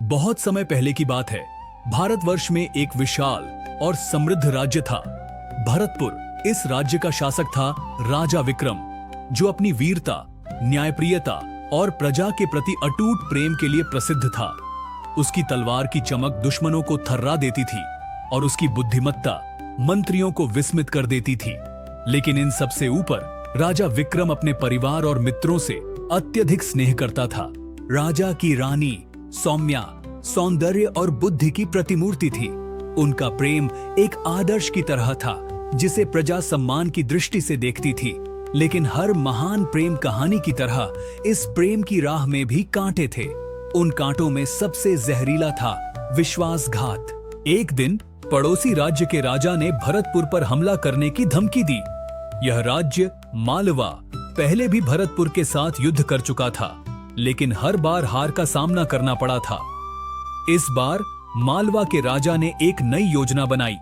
बहुत समय पहले की बात है। भारतवर्ष में एक विशाल और समृद्ध राज्य था, भरतपुर। इस राज्य का शासक था राजा विक्रम, जो अपनी वीरता, न्यायप्रियता और प्रजा के प्रति अटूट प्रेम के लिए प्रसिद्ध था। उसकी तलवार की चमक दुश्मनों को थर्रा देती थी और उसकी बुद्धिमत्ता मंत्रियों को विस्मित कर देती थी। लेकिन इन सबसे ऊपर राजा विक्रम अपने परिवार और मित्रों से अत्यधिक स्नेह करता था। राजा की रानी सौम्या सौंदर्य और बुद्धि की प्रतिमूर्ति थी। उनका प्रेम एक आदर्श की तरह था, जिसे प्रजा सम्मान की दृष्टि से देखती थी। लेकिन हर महान प्रेम कहानी की तरह इस प्रेम की राह में भी कांटे थे। उन कांटों में सबसे जहरीला था विश्वासघात। एक दिन पड़ोसी राज्य के राजा ने भरतपुर पर हमला करने की धमकी दी। यह राज्य मालवा पहले भी भरतपुर के साथ युद्ध कर चुका था, लेकिन हर बार हार का सामना करना पड़ा था। इस बार मालवा के राजा ने एक नई योजना बनाई।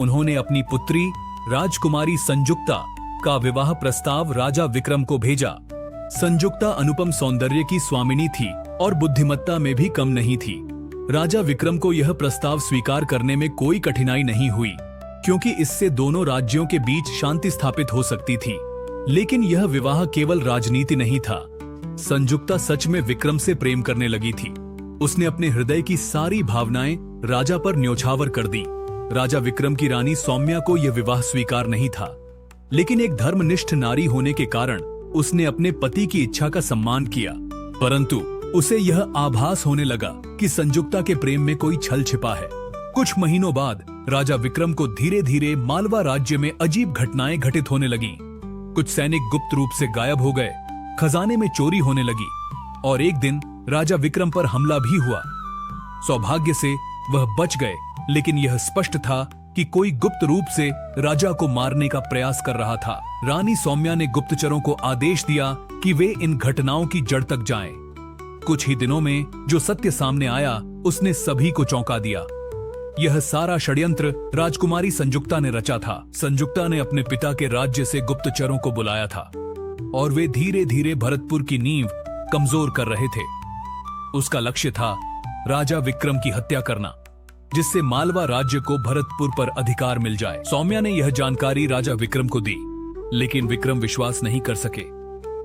उन्होंने अपनी पुत्री राजकुमारी संजुक्ता का विवाह प्रस्ताव राजा विक्रम को भेजा। संजुक्ता अनुपम सौंदर्य की स्वामिनी थी और बुद्धिमत्ता में भी कम नहीं थी। राजा विक्रम को यह प्रस्ताव स्वीकार करने में कोई कठिनाई नहीं हुई, क्योंकि इससे दोनों राज्यों के बीच शांति स्थापित हो सकती थी। लेकिन यह विवाह केवल राजनीति नहीं था। संजुक्ता सच में विक्रम से प्रेम करने लगी थी। उसने अपने हृदय की सारी भावनाएं राजा पर न्योछावर कर दी। राजा विक्रम की रानी सौम्या को यह विवाह स्वीकार नहीं था, लेकिन एक धर्मनिष्ठ नारी होने के कारण उसने अपने पति की इच्छा का सम्मान किया। परंतु उसे यह आभास होने लगा कि संजुक्ता के प्रेम में कोई छल छिपा है। कुछ महीनों बाद राजा विक्रम को धीरे धीरे मालवा राज्य में अजीब घटनाएं घटित होने लगी। कुछ सैनिक गुप्त रूप से गायब हो गए, खजाने में चोरी होने लगी और एक दिन राजा विक्रम पर हमला भी हुआ। सौभाग्य से वह बच गए, लेकिन यह स्पष्ट था कि कोई गुप्त रूप से राजा को मारने का प्रयास कर रहा था। रानी सौम्या ने गुप्तचरों को आदेश दिया कि वे इन घटनाओं की जड़ तक जाएं। कुछ ही दिनों में जो सत्य सामने आया उसने सभी को चौंका दिया। यह सारा षड्यंत्र राजकुमारी संजुक्ता ने रचा था। संजुक्ता ने अपने पिता के राज्य से गुप्तचरों को बुलाया था और वे धीरे धीरे भरतपुर की नींव कमजोर कर रहे थे। उसका लक्ष्य था राजा विक्रम की हत्या करना, जिससे मालवा राज्य को भरतपुर पर अधिकार मिल जाए। सौम्या ने यह जानकारी राजा विक्रम को दी, लेकिन विक्रम विश्वास नहीं कर सके।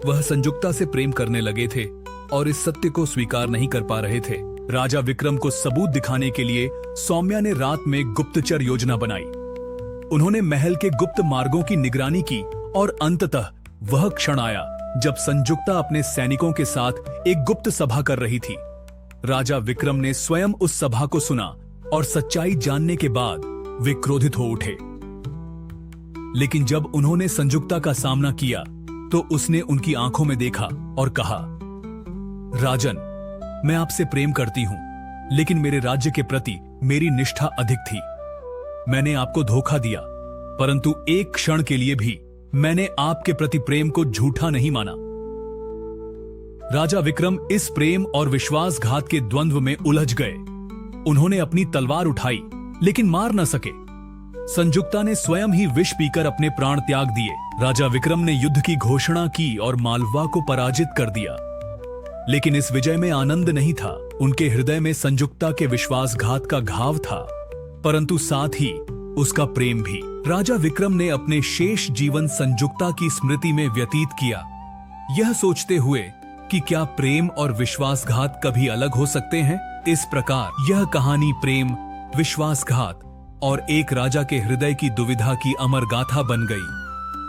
वह संजुक्ता से प्रेम करने लगे थे और इस सत्य को स्वीकार नहीं कर पा रहे थे। राजा विक्रम को सबूत दिखाने के लिए सौम्या ने रात में गुप्तचर योजना बनाई। उन्होंने महल के गुप्त मार्गों की निगरानी की और अंततः वह क्षण आया जब संजुक्ता अपने सैनिकों के साथ एक गुप्त सभा कर रही थी। राजा विक्रम ने स्वयं उस सभा को सुना और सच्चाई जानने के बाद वे क्रोधित हो उठे। लेकिन जब उन्होंने संजुक्ता का सामना किया तो उसने उनकी आंखों में देखा और कहा, राजन, मैं आपसे प्रेम करती हूं, लेकिन मेरे राज्य के प्रति मेरी निष्ठा अधिक थी। मैंने आपको धोखा दिया, परंतु एक क्षण के लिए भी मैंने आपके प्रति प्रेम को झूठा नहीं माना। राजा विक्रम इस प्रेम और विश्वासघात के द्वंद्व में उलझ गए। उन्होंने अपनी तलवार उठाई, लेकिन मार न सके। संजुक्ता ने स्वयं ही विष पीकर अपने प्राण त्याग दिए। राजा विक्रम ने युद्ध की घोषणा की और मालवा को पराजित कर दिया। लेकिन इस विजय में आनंद नहीं था। उनके हृदय में संजुक्ता के विश्वासघात का घाव था, परंतु साथ ही उसका प्रेम भी। राजा विक्रम ने अपने शेष जीवन संजुक्ता की स्मृति में व्यतीत किया, यह सोचते हुए कि क्या प्रेम और विश्वासघात कभी अलग हो सकते हैं। इस प्रकार यह कहानी प्रेम, विश्वासघात और एक राजा के हृदय की दुविधा की अमर गाथा बन गई।